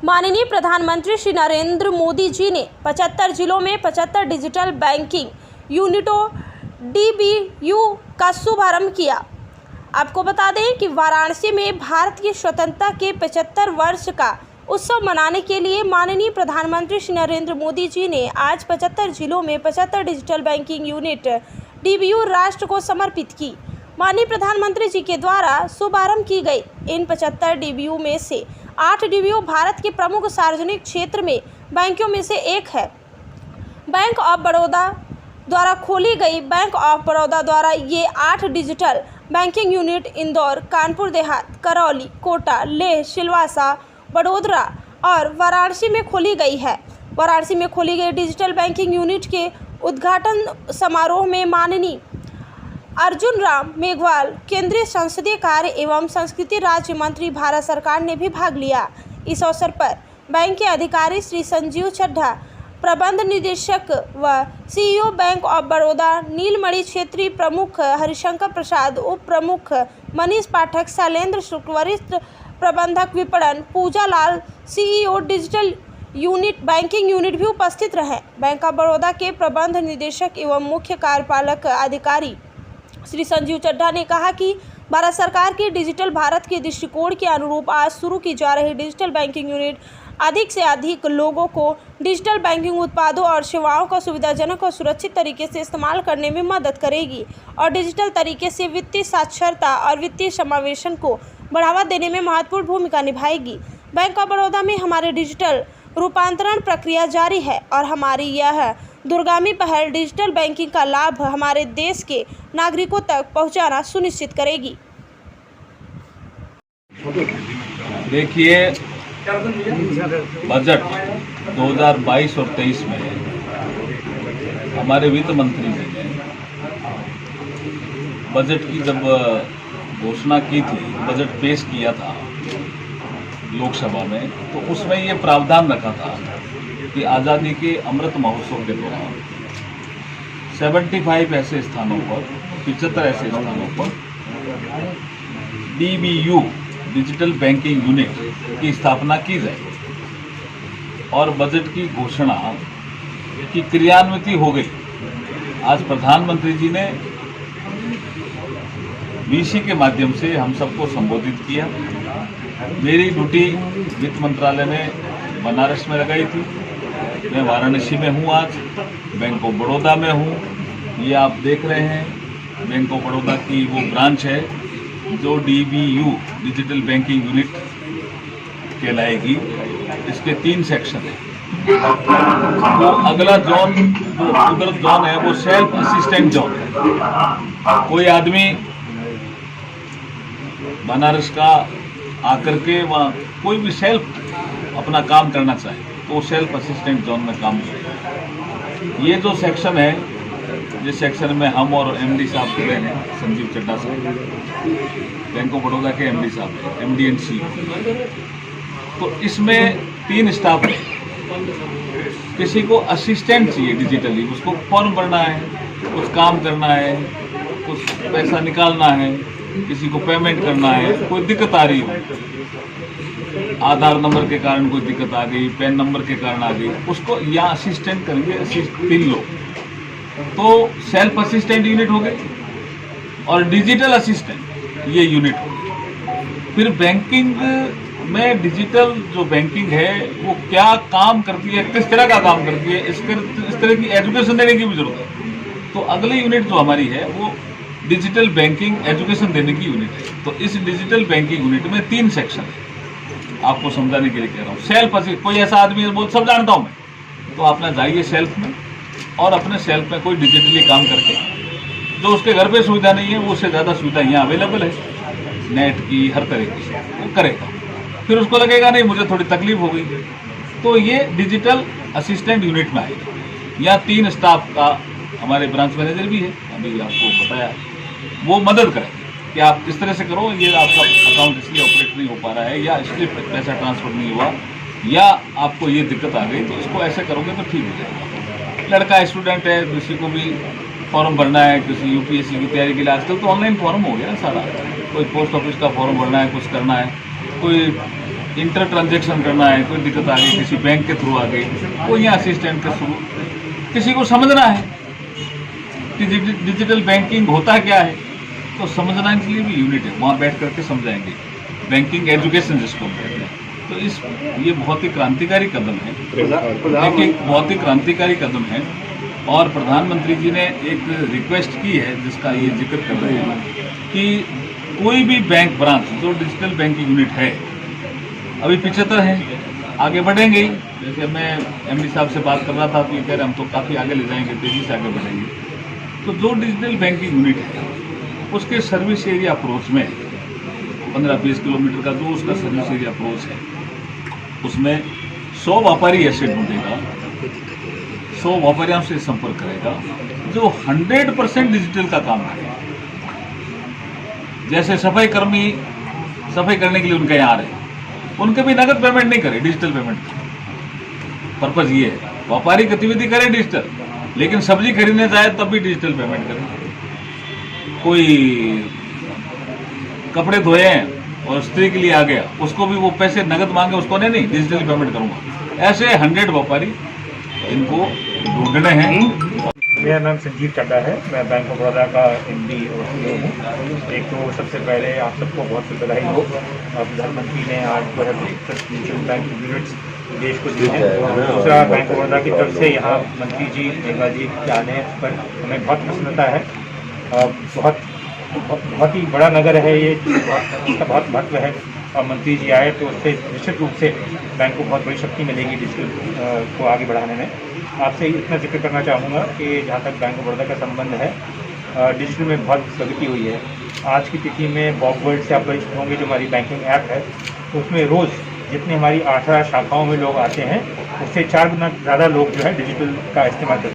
माननीय प्रधानमंत्री श्री नरेंद्र मोदी जी ने 75 जिलों में 75 डिजिटल बैंकिंग यूनिटों DBU का शुभारंभ किया। आपको बता दें कि वाराणसी में भारत की स्वतंत्रता के 75 वर्ष का उत्सव मनाने के लिए माननीय प्रधानमंत्री श्री नरेंद्र मोदी जी ने आज 75 जिलों में 75 डिजिटल बैंकिंग यूनिट DBU राष्ट्र को समर्पित की। माननीय प्रधानमंत्री जी के द्वारा शुभारंभ की गई इन 75 DBU में से 8 DBU भारत के प्रमुख सार्वजनिक क्षेत्र में बैंकों में से एक है। बैंक ऑफ बड़ौदा द्वारा खोली गई बैंक ऑफ बड़ौदा द्वारा ये 8 digital banking unit Indore, Kanpur Dehat, Karauli, Kota, Leh, Silvassa, Vadodara और वाराणसी में खोली गई है। वाराणसी में खोली गई डिजिटल बैंकिंग यूनिट के उद्घाटन समारोह में माननीय अर्जुन राम मेघवाल, केंद्रीय संसदीय कार्य एवं संस्कृति राज्य मंत्री भारत सरकार ने भी भाग लिया। इस अवसर पर बैंक के अधिकारी श्री संजीव चड्ढा, प्रबंध निदेशक व CEO बैंक ऑफ बड़ौदा, नीलमणि क्षेत्रीय प्रमुख हरिशंकर प्रसाद, उप प्रमुख मनीष पाठक, शैलेंद्र शुक्ल, वरिष्ठ प्रबंधक विपणन पूजा लाल, CEO digital unit banking unit भी उपस्थित रहे। बैंक ऑफ बड़ौदा के प्रबंध निदेशक एवं मुख्य कार्यपालक अधिकारी श्री संजीव चड्ढा ने कहा कि भारत सरकार की डिजिटल भारत के दृष्टिकोण के अनुरूप आज शुरू की जा रही डिजिटल बैंकिंग यूनिट अधिक से अधिक लोगों को डिजिटल बैंकिंग उत्पादों और सेवाओं का सुविधाजनक और सुरक्षित तरीके से इस्तेमाल करने में मदद करेगी और डिजिटल तरीके से वित्तीय साक्षरता और वित्तीय समावेशन को बढ़ावा देने में महत्वपूर्ण भूमिका निभाएगी। बैंक ऑफ बड़ौदा में हमारे डिजिटल रूपांतरण प्रक्रिया जारी है और हमारी यह दूरगामी पहल डिजिटल बैंकिंग का लाभ हमारे देश के नागरिकों तक पहुंचाना सुनिश्चित करेगी। देखिए, बजट 2022 और 23 में हमारे वित्त मंत्री जी ने बजट की जब घोषणा की थी, बजट पेश किया था लोकसभा में, तो उसमें ये प्रावधान रखा था कि आज़ादी के अमृत महोत्सव के दौरान 75 ऐसे स्थानों पर, 75 ऐसे स्थानों पर DBU डिजिटल बैंकिंग यूनिट की स्थापना की जाए और बजट की घोषणा की क्रियान्विति हो गई। आज प्रधानमंत्री जी ने VC के माध्यम से हम सबको संबोधित किया। मेरी ड्यूटी वित्त मंत्रालय में बनारस में लगाई थी। मैं वाराणसी में हूँ, आज बैंक ऑफ बड़ौदा में हूँ। ये आप देख रहे हैं बैंक ऑफ बड़ौदा की वो ब्रांच है जो DBU डिजिटल बैंकिंग यूनिट कहलाएगी। इसके 3 सेक्शन हैं। वो अगला जोन जो उधर जोन है वो सेल्फ असिस्टेंट जोन है। कोई आदमी बनारस का आकर के वहाँ कोई भी सेल्फ अपना काम करना चाहे तो सेल्फ असिस्टेंट जोन में काम करेगा। ये जो सेक्शन है, जिस सेक्शन में हम और MD साहब खड़े हैं, संजीव चड्ढा साहब, बैंक ऑफ बड़ौदा के MD साहब हैं, MD एंड CEO। तो इसमें 3 स्टाफ है। किसी को असिस्टेंट चाहिए डिजिटली, उसको फॉर्म भरना है, कुछ काम करना है, कुछ पैसा निकालना है, किसी को पेमेंट करना है, कोई दिक्कत आ रही हो, आधार नंबर के कारण कोई दिक्कत आ गई, पैन नंबर के कारण आ गई, उसको यहाँ असिस्टेंट करेंगे 3 लोग। तो सेल्फ असिस्टेंट यूनिट हो गई और डिजिटल असिस्टेंट ये यूनिट हो गई। फिर बैंकिंग में डिजिटल जो बैंकिंग है वो क्या काम करती है, किस तरह का काम करती है, इस तरह की एजुकेशन देने की भी जरूरत है। तो अगली यूनिट जो हमारी है वो डिजिटल बैंकिंग एजुकेशन देने की यूनिट है। तो इस डिजिटल बैंकिंग यूनिट में 3 सेक्शन है। आपको समझाने के लिए कह रहा हूँ। सेल्फ असिस्ट, कोई ऐसा आदमी है बोल सब जानता हूँ मैं, तो अपना जाइए सेल्फ में और अपने सेल्फ में कोई डिजिटली काम करके, जो उसके घर पे सुविधा नहीं है वो उससे ज़्यादा सुविधा यहाँ अवेलेबल है, नेट की हर तरह की, वो करेगा। फिर उसको लगेगा नहीं मुझे थोड़ी तकलीफ हो गई, तो ये डिजिटल असिस्टेंट यूनिट में आएगा। यहाँ 3 स्टाफ का हमारे ब्रांच मैनेजर भी है, अभी आपको बताया, वो मदद करें कि आप इस तरह से करो, ये आपका अकाउंट इसलिए ऑपरेट नहीं हो पा रहा है, या इसलिए पैसा ट्रांसफर नहीं हुआ, या आपको ये दिक्कत आ गई तो इसको ऐसे करोगे तो ठीक हो जाएगा। लड़का स्टूडेंट है, किसी को भी फॉर्म भरना है, किसी यूपीएससी की तैयारी के लिए आजकल तो ऑनलाइन फॉर्म हो गया सारा। कोई पोस्ट ऑफिस का फॉर्म भरना है, कुछ करना है, कोई इंटर ट्रांजेक्शन करना है, कोई दिक्कत आ गई, किसी बैंक के थ्रू आ गई, कोई यहाँ असिस्टेंट के थ्रू, किसी को समझना है कि डिजिटल बैंकिंग होता क्या है, तो समझना के लिए भी यूनिट है, वहाँ बैठ करके समझाएंगे। बैंकिंग एजुकेशन जिसको कहते हैं। तो ये बहुत ही क्रांतिकारी कदम है, देखिए बहुत ही क्रांतिकारी कदम है। और प्रधानमंत्री जी ने एक रिक्वेस्ट की है जिसका ये जिक्र कर रहे हैं कि कोई भी बैंक ब्रांच जो डिजिटल बैंकिंग यूनिट है, अभी 75 हैं, आगे बढ़ेंगे ही। जैसे मैं एमडी साहब से बात कर रहा था तो ये कह रहे हम तो काफ़ी आगे ले जाएंगे, तेज़ी से आगे बढ़ेंगे। तो जो डिजिटल बैंकिंग यूनिट है उसके सर्विस एरिया अप्रोच में 15-20 किलोमीटर का जो उसका सर्विस एरिया अप्रोच है, उसमें 100 व्यापारी ऐसे ढूंढेगा, 100 व्यापारियों से संपर्क करेगा जो 100% डिजिटल का काम करेगा। जैसे सफाई कर्मी सफाई करने के लिए उनके यहाँ आ रहे, उनके भी नगद पेमेंट नहीं करे, डिजिटल पेमेंट। पर्पज ये है व्यापारी गतिविधि करे डिजिटल, लेकिन सब्जी खरीदने जाए तब भी डिजिटल पेमेंट करे। कोई कपड़े धोए हैं और स्त्री के लिए आ गया, उसको भी वो पैसे नगद मांगे, उसको नहीं डिजिटल पेमेंट करूंगा। ऐसे 100 व्यापारी इनको ढूंढने हैं। मेरा नाम संजीव चड्डा है, मैं बैंक ऑफ बड़ौदा का एमडी और सीईओ हूँ। एक तो सबसे पहले आप सबको बहुत सी बधाई हो, प्रधानमंत्री ने आज जो है डिजिटल बैंक यूनिट्स देश को दिए हैं। दूसरा, बैंक ऑफ बड़ौदा की तरफ से यहाँ मंत्री जी मेघवाल जी के आने पर हमें बहुत प्रसन्नता है। बहुत ही बड़ा नगर है ये, इसका बहुत महत्व है और मंत्री जी आए तो उससे निश्चित रूप से बैंक को बहुत बड़ी शक्ति मिलेगी डिजिटल को आगे बढ़ाने में। आपसे इतना जिक्र करना चाहूँगा कि जहाँ तक बैंक ऑफ बड़ौदा का संबंध है, डिजिटल में बहुत प्रगति हुई है। आज की तिथि में बॉब वर्ल्ड से आप परिचित होंगे, जो हमारी बैंकिंग ऐप है, तो उसमें रोज़ जितने हमारी 18 शाखाओं में लोग आते हैं उससे 4 गुना ज़्यादा लोग जो है डिजिटल का इस्तेमाल करते हैं।